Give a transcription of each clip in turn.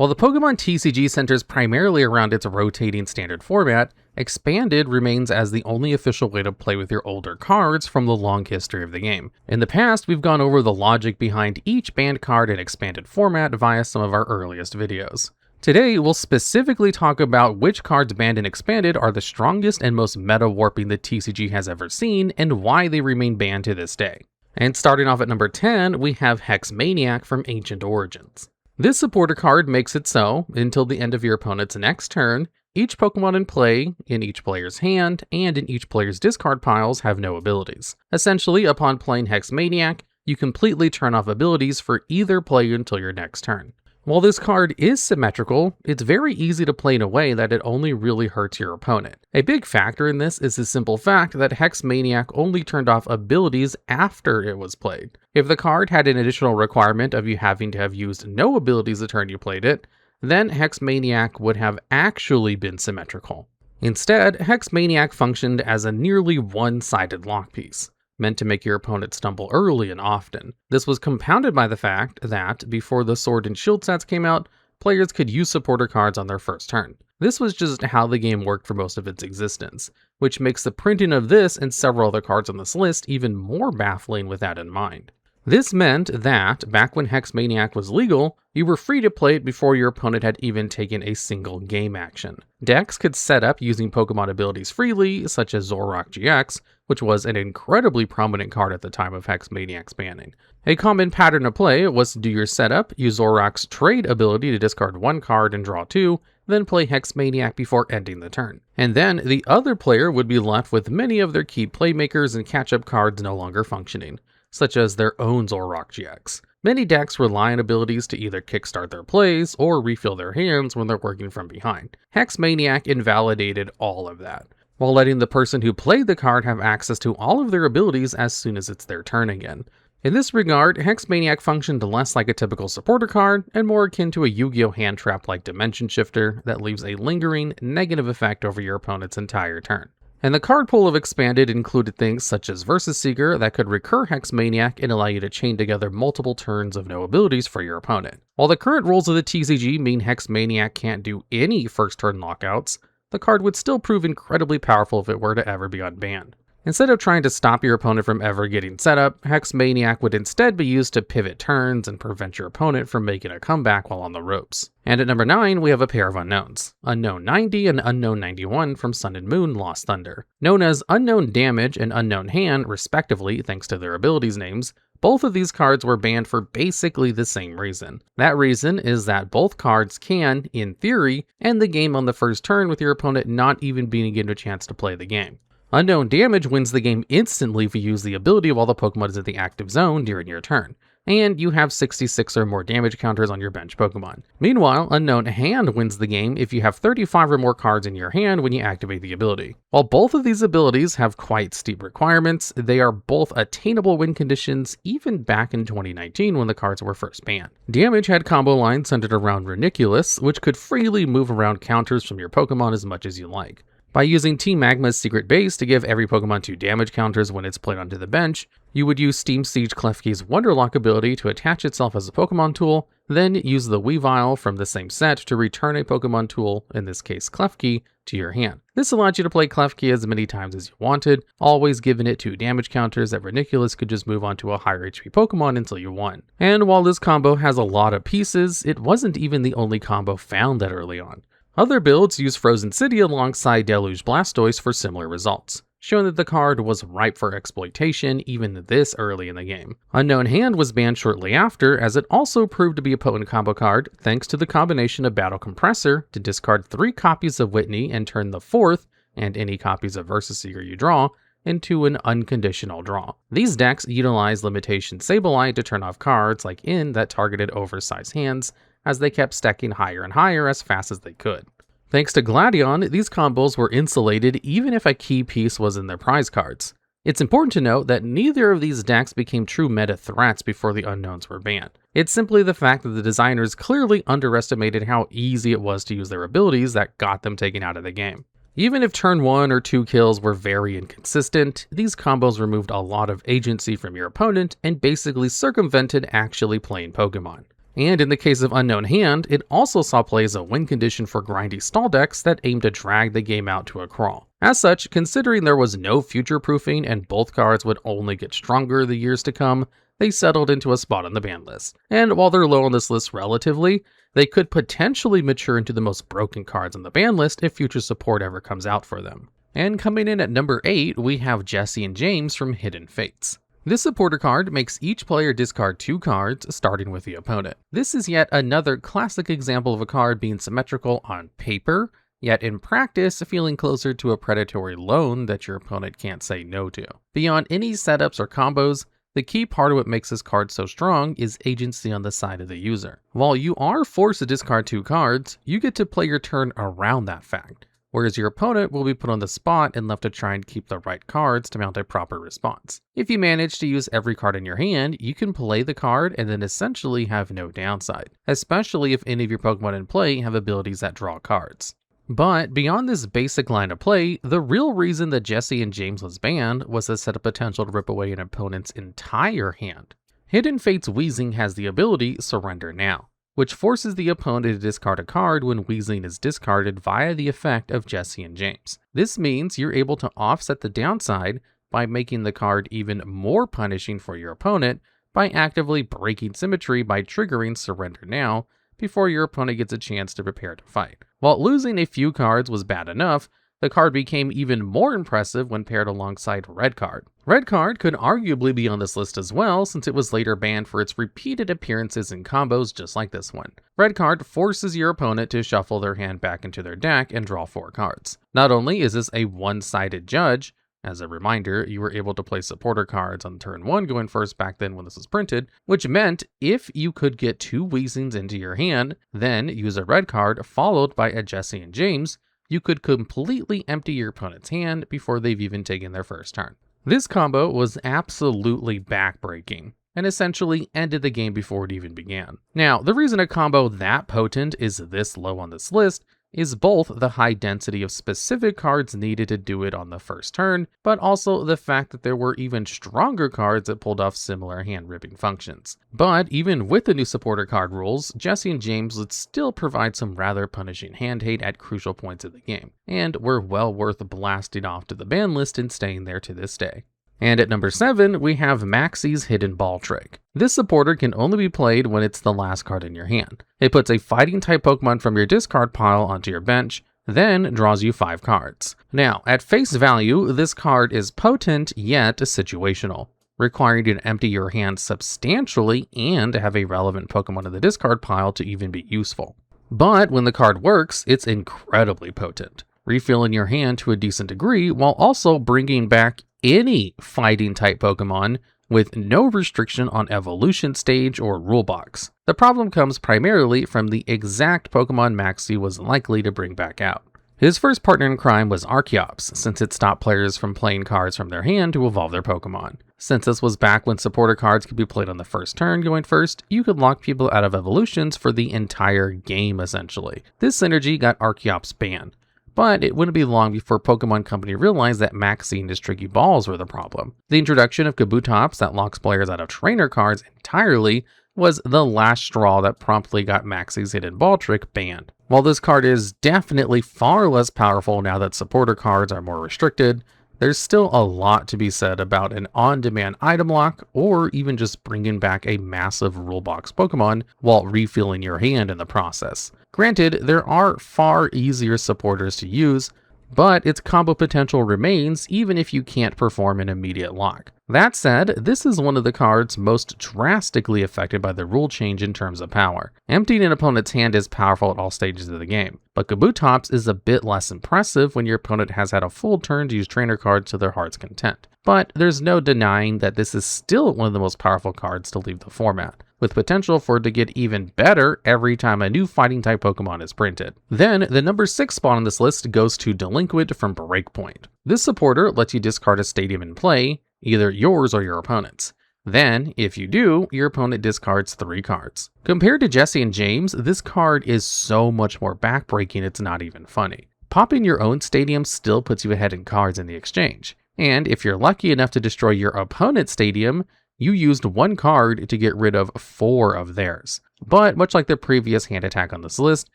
While the Pokemon TCG centers primarily around its rotating standard format, Expanded remains as the only official way to play with your older cards from the long history of the game. In the past, we've gone over the logic behind each banned card in Expanded format via some of our earliest videos. Today, we'll specifically talk about which cards banned and Expanded are the strongest and most meta-warping the TCG has ever seen, and why they remain banned to this day. And starting off at number 10, we have Hex Maniac from Ancient Origins. This supporter card makes it so, until the end of your opponent's next turn, each Pokemon in play, in each player's hand, and in each player's discard piles have no abilities. Essentially, upon playing Hex Maniac, you completely turn off abilities for either play until your next turn. While this card is symmetrical, it's very easy to play in a way that it only really hurts your opponent. A big factor in this is the simple fact that Hex Maniac only turned off abilities after it was played. If the card had an additional requirement of you having to have used no abilities the turn you played it, then Hex Maniac would have actually been symmetrical. Instead, Hex Maniac functioned as a nearly one-sided lock piece, meant to make your opponent stumble early and often. This was compounded by the fact that, before the Sword and Shield sets came out, players could use supporter cards on their first turn. This was just how the game worked for most of its existence, which makes the printing of this and several other cards on this list even more baffling with that in mind. This meant that, back when Hex Maniac was legal, you were free to play it before your opponent had even taken a single game action. Decks could set up using Pokemon abilities freely, such as Zoroark GX, which was an incredibly prominent card at the time of Hex Maniac's banning. A common pattern of play was to do your setup, use Zoroark's trade ability to discard one card and draw two, then play Hex Maniac before ending the turn. And then the other player would be left with many of their key playmakers and catch-up cards no longer functioning, such as their own Zoroark GX. Many decks rely on abilities to either kickstart their plays or refill their hands when they're working from behind. Hex Maniac invalidated all of that, while letting the person who played the card have access to all of their abilities as soon as it's their turn again. In this regard, Hex Maniac functioned less like a typical supporter card and more akin to a Yu-Gi-Oh! Hand trap like Dimension Shifter that leaves a lingering, negative effect over your opponent's entire turn. And the card pool of Expanded included things such as Versus Seeker that could recur Hex Maniac and allow you to chain together multiple turns of no abilities for your opponent. While the current rules of the TCG mean Hex Maniac can't do any first turn lockouts, the card would still prove incredibly powerful if it were to ever be unbanned. Instead of trying to stop your opponent from ever getting set up, Hex Maniac would instead be used to pivot turns and prevent your opponent from making a comeback while on the ropes. And at number 9, we have a pair of Unknowns, Unknown 90 and Unknown 91 from Sun and Moon Lost Thunder. Known as Unknown Damage and Unknown Hand, respectively, thanks to their abilities names, both of these cards were banned for basically the same reason. That reason is that both cards can, in theory, end the game on the first turn with your opponent not even being given a chance to play the game. Unknown Damage wins the game instantly if you use the ability while the Pokemon is in the active zone during your turn, and you have 66 or more damage counters on your bench Pokemon. Meanwhile, Unknown Hand wins the game if you have 35 or more cards in your hand when you activate the ability. While both of these abilities have quite steep requirements, they are both attainable win conditions even back in 2019 when the cards were first banned. Damage had combo lines centered around Ranunculus, which could freely move around counters from your Pokemon as much as you like. By using Team Magma's secret base to give every Pokemon 2 damage counters when it's played onto the bench, you would use Steam Siege Klefki's Wonderlock ability to attach itself as a Pokemon tool, then use the Weavile from the same set to return a Pokemon tool, in this case Klefki, to your hand. This allowed you to play Klefki as many times as you wanted, always giving it 2 damage counters that Ranunculus could just move on to a higher HP Pokemon until you won. And while this combo has a lot of pieces, it wasn't even the only combo found that early on. Other builds use Frozen City alongside Deluge Blastoise for similar results, showing that the card was ripe for exploitation even this early in the game. Unknown Hand was banned shortly after, as it also proved to be a potent combo card thanks to the combination of Battle Compressor to discard 3 copies of Whitney and turn the 4th, and any copies of Versus Seeker you draw, into an unconditional draw. These decks utilize Limitation Sableye to turn off cards like In that targeted oversized hands, as they kept stacking higher and higher as fast as they could. Thanks to Gladion, these combos were insulated even if a key piece was in their prize cards. It's important to note that neither of these decks became true meta threats before the Unknowns were banned. It's simply the fact that the designers clearly underestimated how easy it was to use their abilities that got them taken out of the game. Even if turn 1 or 2 kills were very inconsistent, these combos removed a lot of agency from your opponent and basically circumvented actually playing Pokemon. And in the case of Unknown Hand, it also saw play as a win condition for grindy stall decks that aimed to drag the game out to a crawl. As such, considering there was no future-proofing and both cards would only get stronger the years to come, they settled into a spot on the ban list. And while they're low on this list relatively, they could potentially mature into the most broken cards on the ban list if future support ever comes out for them. And coming in at number 8, we have Jessie and James from Hidden Fates. This supporter card makes each player discard 2 cards, starting with the opponent. This is yet another classic example of a card being symmetrical on paper, yet in practice feeling closer to a predatory loan that your opponent can't say no to. Beyond any setups or combos, the key part of what makes this card so strong is agency on the side of the user. While you are forced to discard 2 cards, you get to play your turn around that fact, whereas your opponent will be put on the spot and left to try and keep the right cards to mount a proper response. If you manage to use every card in your hand, you can play the card and then essentially have no downside, especially if any of your Pokemon in play have abilities that draw cards. But beyond this basic line of play, the real reason that Jessie and James was banned was to set a potential to rip away an opponent's entire hand. Hidden Fate's Wheezing has the ability Surrender Now, which forces the opponent to discard a card when Wheezing is discarded via the effect of Jessie and James. This means you're able to offset the downside by making the card even more punishing for your opponent by actively breaking symmetry by triggering Surrender Now before your opponent gets a chance to prepare to fight. While losing a few cards was bad enough, the card became even more impressive when paired alongside Red Card. Red Card could arguably be on this list as well, since it was later banned for its repeated appearances in combos just like this one. Red Card forces your opponent to shuffle their hand back into their deck and draw 4 cards. Not only is this a one-sided judge, as a reminder, you were able to play supporter cards on turn 1 going first back then when this was printed, which meant if you could get 2 Wheezings into your hand, then use a red card followed by a Jessie and James, you could completely empty your opponent's hand before they've even taken their first turn. This combo was absolutely backbreaking and essentially ended the game before it even began. Now, the reason a combo that potent is this low on this list is both the high density of specific cards needed to do it on the first turn, but also the fact that there were even stronger cards that pulled off similar hand-ripping functions. But even with the new supporter card rules, Jessie and James would still provide some rather punishing hand hate at crucial points of the game, and were well worth blasting off to the ban list and staying there to this day. And at number 7, we have Maxie's Hidden Ball Trick. This supporter can only be played when it's the last card in your hand. It puts a fighting-type Pokemon from your discard pile onto your bench, then draws you 5 cards. Now, at face value, this card is potent yet situational, requiring you to empty your hand substantially and have a relevant Pokemon in the discard pile to even be useful. But when the card works, it's incredibly potent, refilling your hand to a decent degree while also bringing back any fighting type Pokemon with no restriction on evolution stage or rule box. The problem comes primarily from the exact Pokemon Maxie was likely to bring back out. His first partner in crime was Archeops, since it stopped players from playing cards from their hand to evolve their Pokemon. Since this was back when supporter cards could be played on the first turn going first, you could lock people out of evolutions for the entire game essentially. This synergy got Archeops banned. But it wouldn't be long before Pokemon Company realized that Maxie and his tricky balls were the problem. The introduction of Kabutops that locks players out of trainer cards entirely was the last straw that promptly got Maxie's Hidden Ball Trick banned. While this card is definitely far less powerful now that supporter cards are more restricted, there's still a lot to be said about an on-demand item lock or even just bringing back a massive rule box Pokemon while refilling your hand in the process. Granted, there are far easier supporters to use, but its combo potential remains even if you can't perform an immediate lock. That said, this is one of the cards most drastically affected by the rule change in terms of power. Emptying an opponent's hand is powerful at all stages of the game, but Kabutops is a bit less impressive when your opponent has had a full turn to use trainer cards to their heart's content. But there's no denying that this is still one of the most powerful cards to leave the format, with potential for it to get even better every time a new fighting type Pokemon is printed. Then, the number 6 spot on this list goes to Delinquent from Breakpoint. This supporter lets you discard a stadium in play, either yours or your opponent's. Then, if you do, your opponent discards 3 cards. Compared to Jessie and James, this card is so much more backbreaking it's not even funny. Popping your own stadium still puts you ahead in cards in the exchange, and if you're lucky enough to destroy your opponent's stadium, you used one card to get rid of 4 of theirs. But much like the previous hand attack on this list,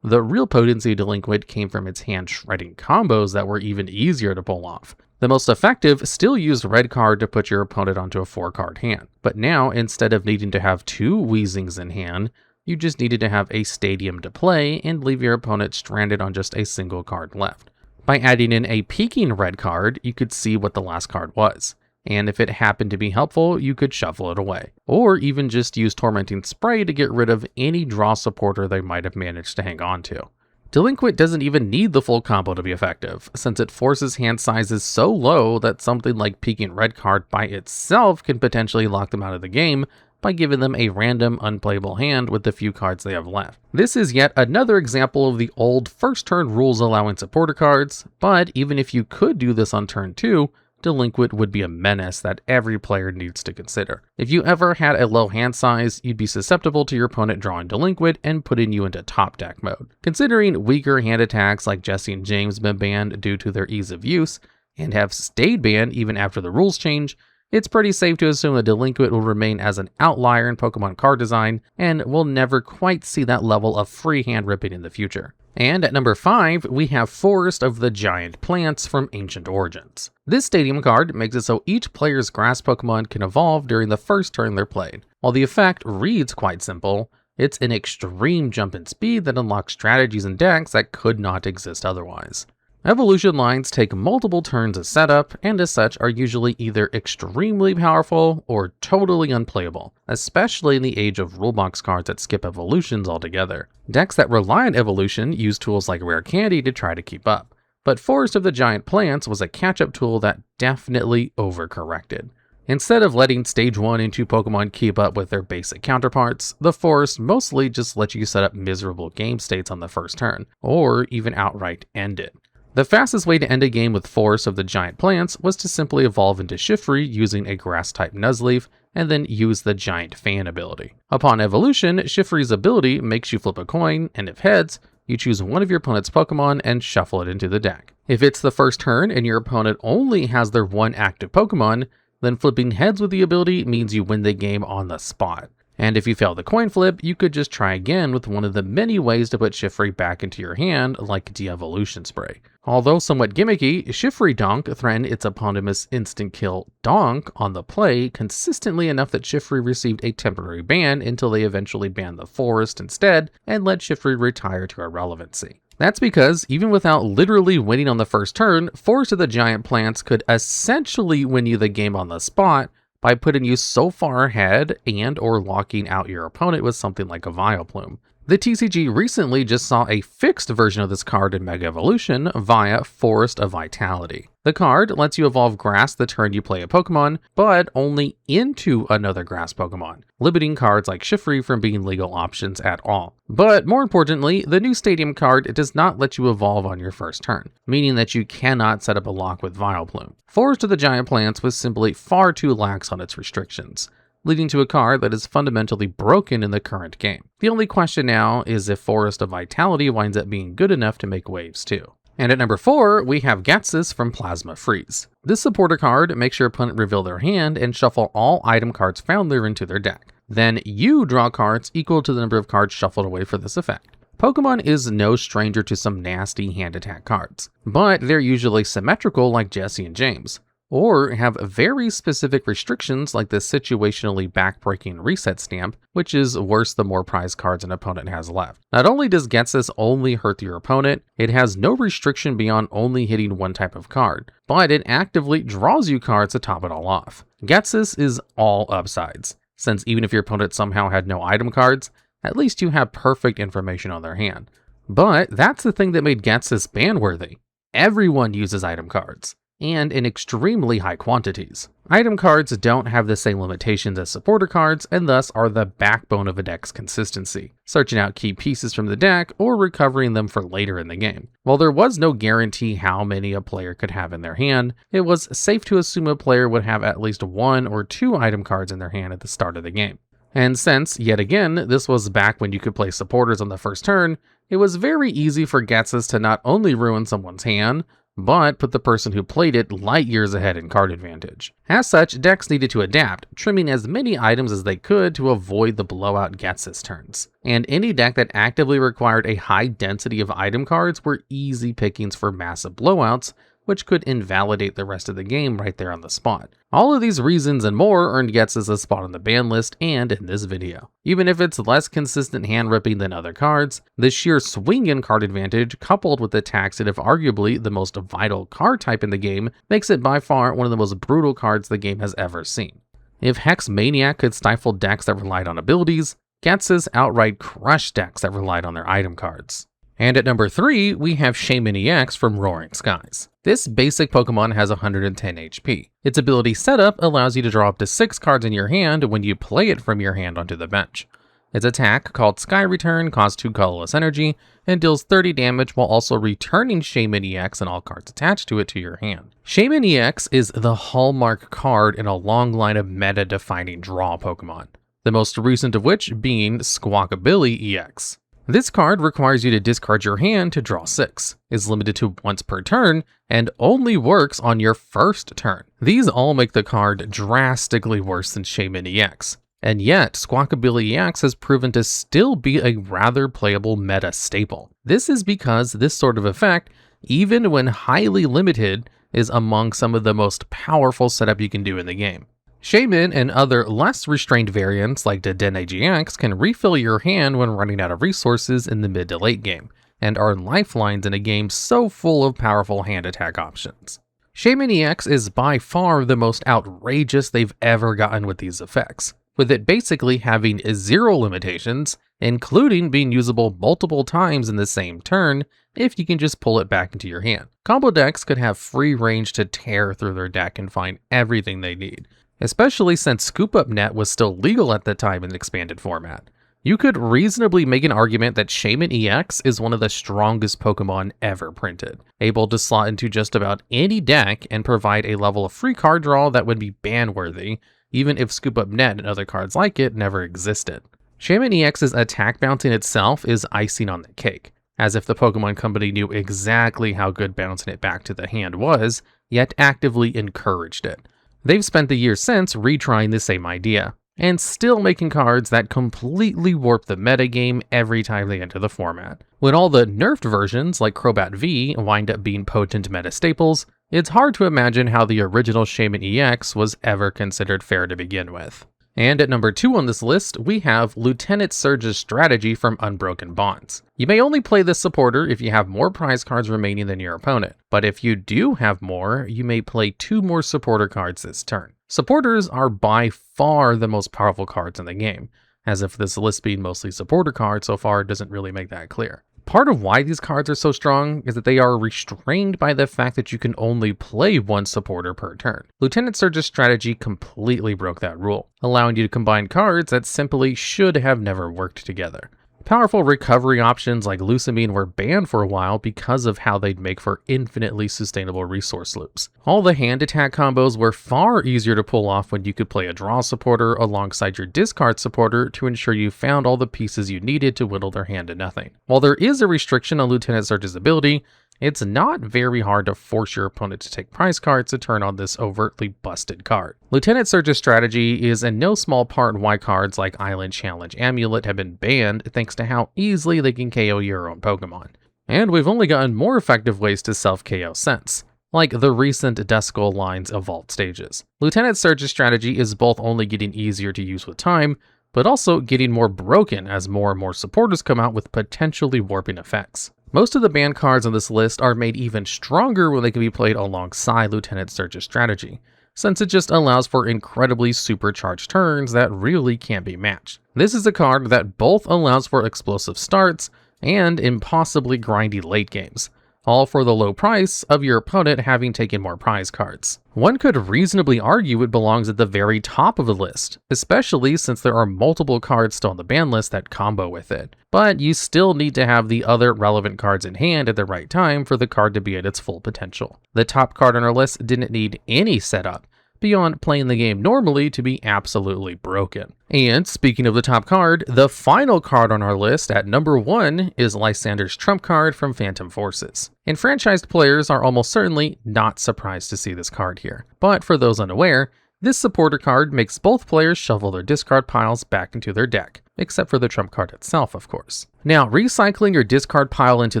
the real potency of Delinquent came from its hand shredding combos that were even easier to pull off. The most effective still used red card to put your opponent onto a 4-card hand, but now instead of needing to have 2 Weezings in hand, you just needed to have a Stadium to play and leave your opponent stranded on just a single card left. By adding in a peeking red card, you could see what the last card was, and if it happened to be helpful, you could shuffle it away, or even just use Tormenting Spray to get rid of any draw supporter they might have managed to hang on to. Delinquent doesn't even need the full combo to be effective, since it forces hand sizes so low that something like peeking red card by itself can potentially lock them out of the game by giving them a random unplayable hand with the few cards they have left. This is yet another example of the old first turn rules allowing supporter cards, but even if you could do this on turn 2, Delinquent would be a menace that every player needs to consider. If you ever had a low hand size, you'd be susceptible to your opponent drawing Delinquent and putting you into top deck mode. Considering weaker hand attacks like Jessie and James have been banned due to their ease of use, and have stayed banned even after the rules change, it's pretty safe to assume that Delinquent will remain as an outlier in Pokemon card design, and will never quite see that level of free hand ripping in the future. And at number 5, we have Forest of the Giant Plants from Ancient Origins. This Stadium card makes it so each player's grass Pokemon can evolve during the first turn they're played. While the effect reads quite simple, it's an extreme jump in speed that unlocks strategies and decks that could not exist otherwise. Evolution lines take multiple turns of setup, and as such are usually either extremely powerful or totally unplayable, especially in the age of rulebox cards that skip evolutions altogether. Decks that rely on evolution use tools like Rare Candy to try to keep up, but Forest of the Giant Plants was a catch-up tool that definitely overcorrected. Instead of letting Stage 1 and 2 Pokemon keep up with their basic counterparts, the Forest mostly just lets you set up miserable game states on the first turn, or even outright end it. The fastest way to end a game with Forest of the Giant Plants was to simply evolve into Shiftry using a Grass-type Nuzleaf, and then use the Giant Fan ability. Upon evolution, Shiftry's ability makes you flip a coin, and if heads, you choose one of your opponent's Pokemon and shuffle it into the deck. If it's the first turn and your opponent only has their one active Pokemon, then flipping heads with the ability means you win the game on the spot. And if you fail the coin flip, you could just try again with one of the many ways to put Shiftry back into your hand, like De-Evolution Spray. Although somewhat gimmicky, Shiftry Donk threatened its eponymous instant kill Donk on the play consistently enough that Shiftry received a temporary ban until they eventually banned the Forest instead and let Shiftry retire to irrelevancy. That's because, even without literally winning on the first turn, Forest of the Giant Plants could essentially win you the game on the spot by putting you so far ahead and or locking out your opponent with something like a Vileplume. The TCG recently just saw a fixed version of this card in Mega Evolution via Forest of Vitality. The card lets you evolve Grass the turn you play a Pokemon, but only into another Grass Pokemon, limiting cards like Shiftry from being legal options at all. But more importantly, the new Stadium card does not let you evolve on your first turn, meaning that you cannot set up a lock with Vileplume. Forest of the Giant Plants was simply far too lax on its restrictions, leading to a card that is fundamentally broken in the current game. The only question now is if Forest of Vitality winds up being good enough to make waves too. And at number 4, we have Ghetsis from Plasma Freeze. This supporter card makes your opponent reveal their hand and shuffle all item cards found there into their deck. Then you draw cards equal to the number of cards shuffled away for this effect. Pokemon is no stranger to some nasty hand attack cards, but they're usually symmetrical like Jessie and James, or have very specific restrictions like the situationally backbreaking reset stamp, which is worse the more prize cards an opponent has left. Not only does Ghetsis only hurt your opponent, it has no restriction beyond only hitting one type of card, but it actively draws you cards to top it all off. Ghetsis is all upsides, since even if your opponent somehow had no item cards, at least you have perfect information on their hand. But that's the thing that made Ghetsis ban-worthy. Everyone uses item cards, and in extremely high quantities. Item cards don't have the same limitations as supporter cards, and thus are the backbone of a deck's consistency, searching out key pieces from the deck or recovering them for later in the game. While there was no guarantee how many a player could have in their hand, it was safe to assume a player would have at least 1 or 2 item cards in their hand at the start of the game. And since, yet again, this was back when you could play supporters on the first turn, it was very easy for Ghetsis to not only ruin someone's hand, but put the person who played it light years ahead in card advantage. As such, decks needed to adapt, trimming as many items as they could to avoid the blowout Ghetsis turns. And any deck that actively required a high density of item cards were easy pickings for massive blowouts, which could invalidate the rest of the game right there on the spot. All of these reasons and more earned Ghetsis a spot on the ban list and in this video. Even if it's less consistent hand ripping than other cards, the sheer swing in card advantage coupled with the taxative arguably the most vital card type in the game makes it by far one of the most brutal cards the game has ever seen. If Hex Maniac could stifle decks that relied on abilities, Ghetsis outright crushed decks that relied on their item cards. And at number 3, we have Shaymin-EX from Roaring Skies. This basic Pokemon has 110 HP. Its ability setup allows you to draw up to 6 cards in your hand when you play it from your hand onto the bench. Its attack, called Sky Return, costs 2 colorless energy and deals 30 damage while also returning Shaymin-EX and all cards attached to it to your hand. Shaymin-EX is the hallmark card in a long line of meta-defining draw Pokemon, the most recent of which being Squawkabilly-EX. This card requires you to discard your hand to draw 6, is limited to once per turn, and only works on your first turn. These all make the card drastically worse than Shaymin-EX, and yet Squawkabilly-EX has proven to still be a rather playable meta staple. This is because this sort of effect, even when highly limited, is among some of the most powerful setup you can do in the game. Shaymin and other less restrained variants like Delinquent can refill your hand when running out of resources in the mid to late game, and are lifelines in a game so full of powerful hand attack options. Shaymin-EX is by far the most outrageous they've ever gotten with these effects, with it basically having 0 limitations, including being usable multiple times in the same turn if you can just pull it back into your hand. Combo decks could have free range to tear through their deck and find everything they need, especially since Scoop Up Net was still legal at the time in expanded format. You could reasonably make an argument that Shaymin-EX is one of the strongest Pokemon ever printed, able to slot into just about any deck and provide a level of free card draw that would be ban-worthy, even if Scoop Up Net and other cards like it never existed. Shaymin-EX's attack bouncing itself is icing on the cake, as if the Pokemon Company knew exactly how good bouncing it back to the hand was, yet actively encouraged it. They've spent the years since retrying the same idea, and still making cards that completely warp the metagame every time they enter the format. When all the nerfed versions, like Crobat V, wind up being potent meta staples, it's hard to imagine how the original Shaymin-EX was ever considered fair to begin with. And at number 2 on this list, we have Lieutenant Surge's Strategy from Unbroken Bonds. You may only play this supporter if you have more prize cards remaining than your opponent, but if you do have more, you may play 2 more supporter cards this turn. Supporters are by far the most powerful cards in the game, as if this list being mostly supporter cards so far doesn't really make that clear. Part of why these cards are so strong is that they are restrained by the fact that you can only play 1 supporter per turn. Lieutenant Surge's Strategy completely broke that rule, allowing you to combine cards that simply should have never worked together. Powerful recovery options like Lusamine were banned for a while because of how they'd make for infinitely sustainable resource loops. All the hand attack combos were far easier to pull off when you could play a draw supporter alongside your discard supporter to ensure you found all the pieces you needed to whittle their hand to nothing. While there is a restriction on Lieutenant Surge's ability, it's not very hard to force your opponent to take prize cards to turn on this overtly busted card. Lieutenant Surge's Strategy is in no small part why cards like Island Challenge Amulet have been banned thanks to how easily they can KO your own Pokemon. And we've only gotten more effective ways to self-KO since, like the recent Duskull Line's Evolved stages. Lieutenant Surge's Strategy is both only getting easier to use with time, but also getting more broken as more and more supporters come out with potentially warping effects. Most of the banned cards on this list are made even stronger when they can be played alongside Lieutenant Surge's Strategy, since it just allows for incredibly supercharged turns that really can't be matched. This is a card that both allows for explosive starts and impossibly grindy late games, all for the low price of your opponent having taken more prize cards. One could reasonably argue it belongs at the very top of the list, especially since there are multiple cards still on the ban list that combo with it. But you still need to have the other relevant cards in hand at the right time for the card to be at its full potential. The top card on our list didn't need any setup, beyond playing the game normally to be absolutely broken. And speaking of the top card, the final card on our list at number 1 is Lysandre's trump card from Phantom Forces. Enfranchised players are almost certainly not surprised to see this card here, but for those unaware, this supporter card makes both players shovel their discard piles back into their deck, except for the trump card itself, of course. Now, recycling your discard pile into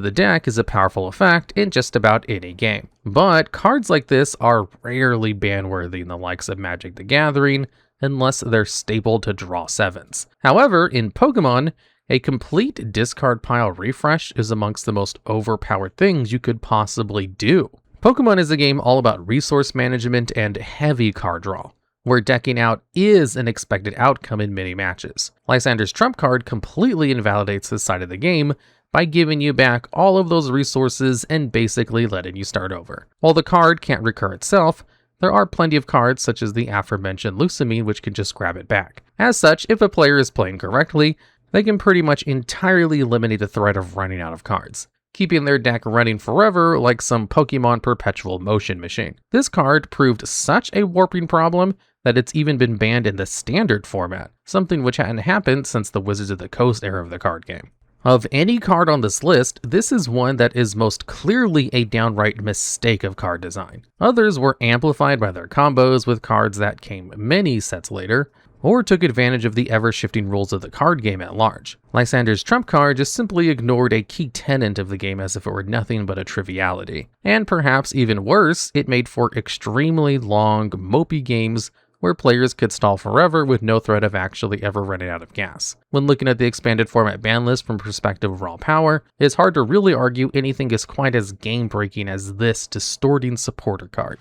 the deck is a powerful effect in just about any game, but cards like this are rarely ban-worthy in the likes of Magic the Gathering, unless they're stapled to draw 7s. However, in Pokemon, a complete discard pile refresh is amongst the most overpowered things you could possibly do. Pokemon is a game all about resource management and heavy card draw, where decking out is an expected outcome in many matches. Lysandre's trump card completely invalidates this side of the game by giving you back all of those resources and basically letting you start over. While the card can't recur itself, there are plenty of cards such as the aforementioned Lysandre which can just grab it back. As such, if a player is playing correctly, they can pretty much entirely eliminate the threat of running out of cards, keeping their deck running forever like some Pokemon perpetual motion machine. This card proved such a warping problem that it's even been banned in the standard format, something which hadn't happened since the Wizards of the Coast era of the card game. Of any card on this list, this is one that is most clearly a downright mistake of card design. Others were amplified by their combos with cards that came many sets later, or took advantage of the ever-shifting rules of the card game at large. Lysandre's trump card just simply ignored a key tenet of the game as if it were nothing but a triviality. And perhaps even worse, it made for extremely long, mopey games where players could stall forever with no threat of actually ever running out of gas. When looking at the expanded format ban list from perspective of raw power, it's hard to really argue anything is quite as game-breaking as this distorting supporter card.